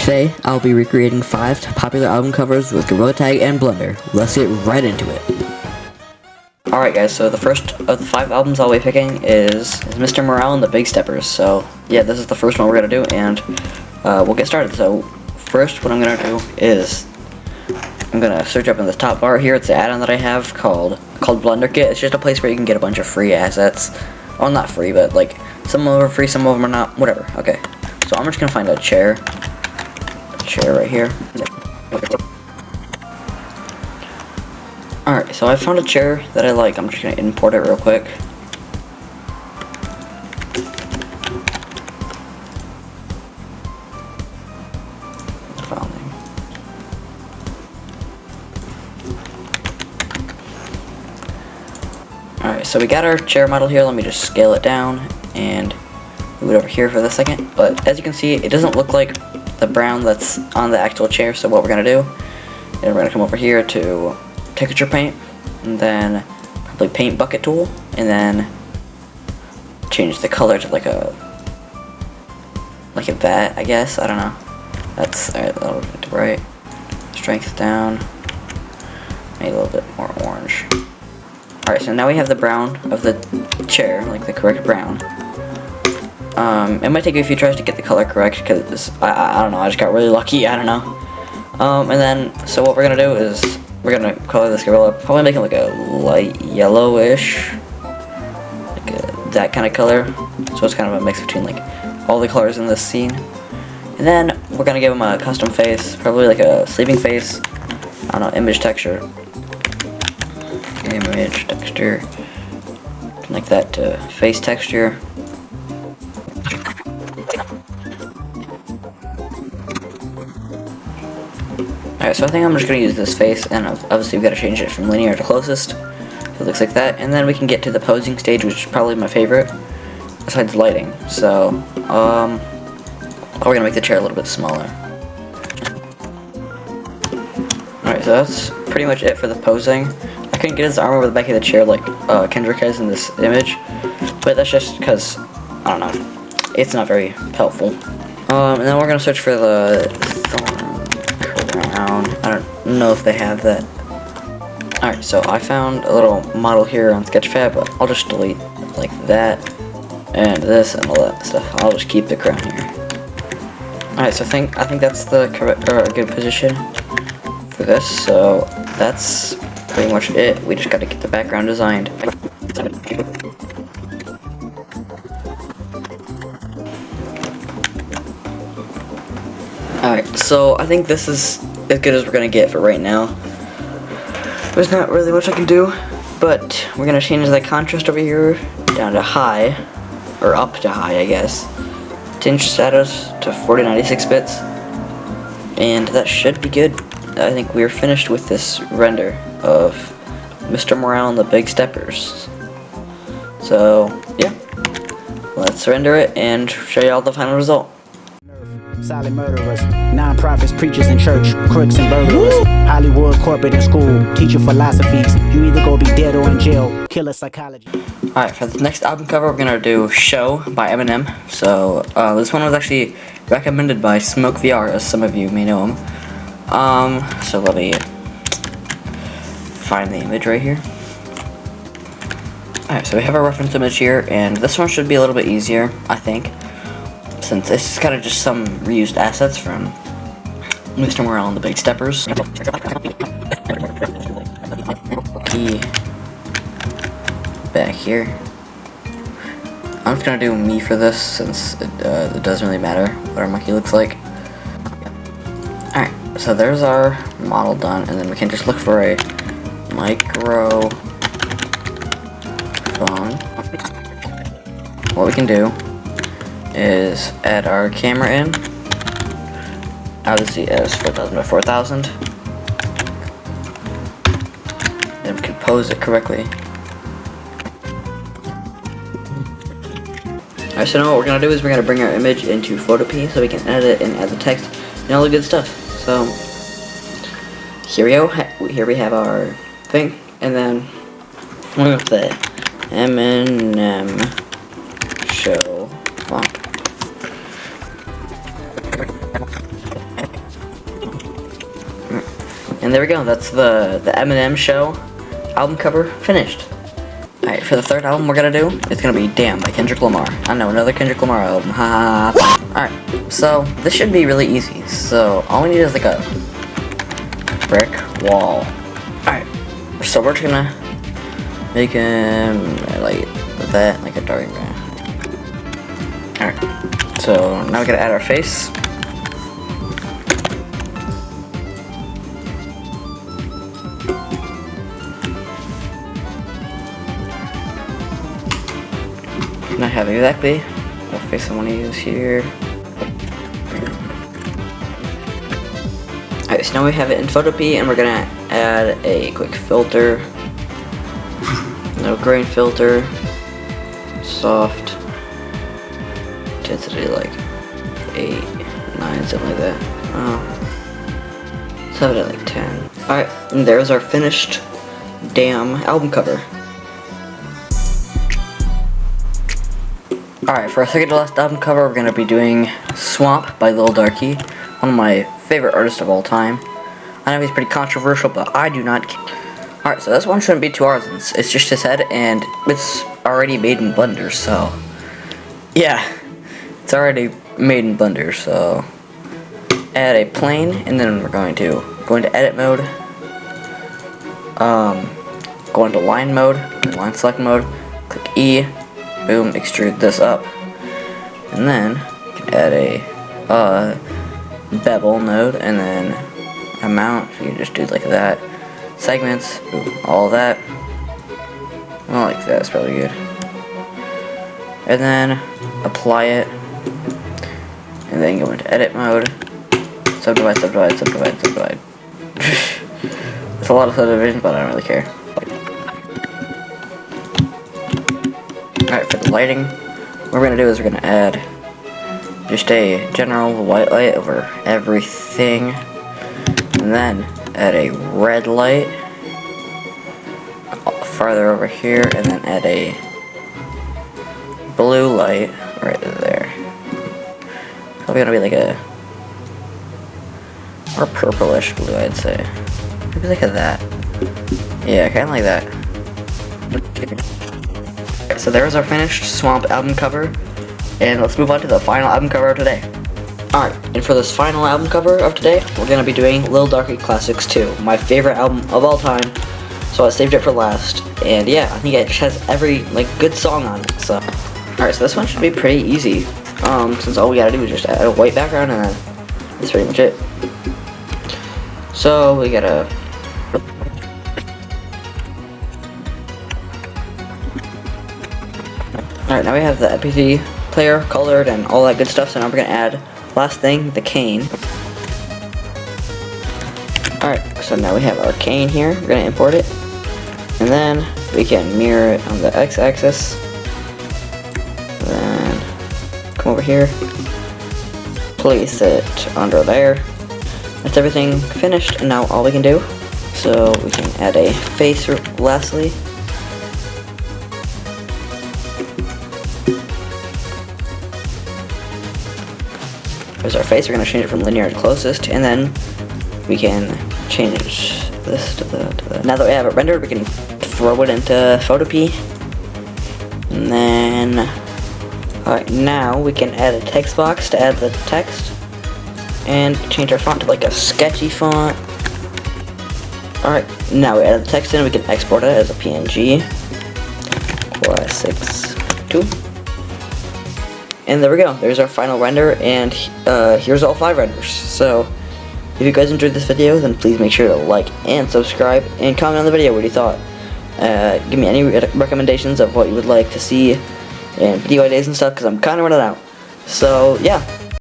Today, I'll be recreating 5 popular album covers with gorillatag and Blender. Let's get right into it. Alright guys, so the first of the 5 albums I'll be picking is Mr. Morale and the Big Steppers. So yeah, this is the first one we're going to do, and we'll get started. So first what I'm going to do is I'm going to search up in the top bar here. It's the add-on that I have called Blender Kit. It's just a place where you can get a bunch of free assets. Well, not free, but like some of them are free, some of them are not, whatever. Okay, so I'm just going to find a chair right here. Alright, so I found a chair that I like. I'm just going to import it real quick. File name. Alright, so we got our chair model here. Let me just scale it down and move it over here for the second. But as you can see, it doesn't look like the brown that's on the actual chair. So what we're going to do is we're going to come over here to texture paint, and then probably paint bucket tool, and then change the color to like a that, I guess. I don't know. That's alright. That'll get to right. Strength down. Maybe a little bit more orange. Alright, so now we have the brown of the chair, like the correct brown. It might take you a few tries to get the color correct, because I don't know, I just got really lucky, I don't know. And then, so what we're gonna do is, we're gonna color this gorilla, probably make it like a light yellowish, like that kind of color, so it's kind of a mix between like all the colors in this scene. And then, we're gonna give him a custom face, probably like a sleeping face, I don't know, image texture, like that to face texture. Alright, so I think I'm just going to use this face, and obviously we've got to change it from linear to closest. So it looks like that, and then we can get to the posing stage, which is probably my favorite, besides lighting. So, we're going to make the chair a little bit smaller. Alright, so that's pretty much it for the posing. I couldn't get his arm over the back of the chair like Kendrick has in this image, but that's just because, I don't know, it's not very helpful. And then we're going to search for the crown. I don't know if they have that. Alright, so I found a little model here on Sketchfab, but I'll just delete like that, and this, and all that stuff. I'll just keep the crown here. Alright, so I think that's the correct, or a good position for this, so that's pretty much it. We just gotta get the background designed. Alright, so I think this is as good as we're gonna get for right now. There's not really much I can do, but we're gonna change the contrast over here down to high, or up to high, I guess. Tinge status to 4096 bits, and that should be good. I think we're finished with this render of Mr. Morale and the Big Steppers. So, yeah. Let's render it and show you all the final result. Solid murderers, non-profits, preachers in church, crooks and burglars, Hollywood, corporate and school, teaching philosophies. You either go be dead or in jail, killer psychology. Alright, for the next album cover, we're gonna do Show by Eminem. So, this one was actually recommended by Smoke VR, as some of you may know him. So let me find the image right here. Alright, so we have a reference image here, and this one should be a little bit easier, I think, since this is kind of just some reused assets from Mr. Morale and the Big Steppers. Back here. I'm just gonna do me for this, since it doesn't really matter what our monkey looks like. Alright, so there's our model done, and then we can just look for a microphone. What we can do is add our camera in, obviously as 4000 by 4000, then we can pose it correctly. Alright, so now what we're going to do is we're going to bring our image into Fl0pp so we can edit it and add the text and all the good stuff. So here we go, here we have our thing, and then we're going to say Eminem show. Wow. and there we go. That's the Eminem Show album cover finished. Alright, for the third album we're gonna do, it's gonna be Damn by Kendrick Lamar. I know, another Kendrick Lamar album. Ha. Alright, so this should be really easy. So all we need is like a brick wall. Alright, so we're just gonna make him like that, like a dark brown. Alright, so now we gotta add our face. I have exactly what face I want to use here. Alright, so now we have it in Fl0pp, and we're gonna add a quick filter. No grain filter. Soft. Intensity like 8, 9, something like that. Oh. Let's have it at like 10. Alright, and there's our finished Damn album cover. Alright, for our second to last album cover, we're going to be doing Swamp by Lil Darky, one of my favorite artists of all time. I know he's pretty controversial, but I do not care. Alright, so this one shouldn't be 2 hours. It's just his head, and it's already made in Blender, so... yeah, it's already made in Blender, so... add a plane, and then we're going to go into edit mode. Go into line mode, line select mode, click E. Boom, extrude this up, and then you can add a bevel node, and then amount, you can just do like that, segments, boom, all that. I like that, it's probably good. And then apply it, and then go into edit mode, subdivide, subdivide, subdivide, subdivide. It's a lot of subdivision, but I don't really care. Alright, for the lighting, what we're going to do is we're going to add just a general white light over everything, and then add a red light farther over here, and then add a blue light right there. Probably going to be like a more purplish blue, I'd say. Maybe like that. Yeah, kind of like that. So there's our finished Swamp album cover, and let's move on to the final album cover of today. Alright, and for this final album cover of today, we're going to be doing Lil Darky Classics 2, my favorite album of all time, so I saved it for last, and yeah, I think it just has every, like, good song on it, so. Alright, so this one should be pretty easy, since all we gotta do is just add a white background, and then that's pretty much it. So, we gotta... Alright, now we have the MP3 player colored and all that good stuff, so now we're going to add, last thing, the cane. Alright, so now we have our cane here, we're going to import it, and then we can mirror it on the x-axis, then come over here, place it under there. That's everything finished, and now all we can do, so we can add a face lastly. There's our face. We're going to change it from linear to closest, and then we can change this to the... Now that we have it rendered, we can throw it into Fl0pp, and then... Alright, now we can add a text box to add the text, and change our font to like a sketchy font. Alright, now we add the text in, we can export it as a PNG. Classics 2. And there we go, there's our final render, and here's all 5 renders. So, if you guys enjoyed this video, then please make sure to like and subscribe, and comment on the video what you thought. Give me any recommendations of what you would like to see, and video ideas and stuff, because I'm kind of running out. So, yeah.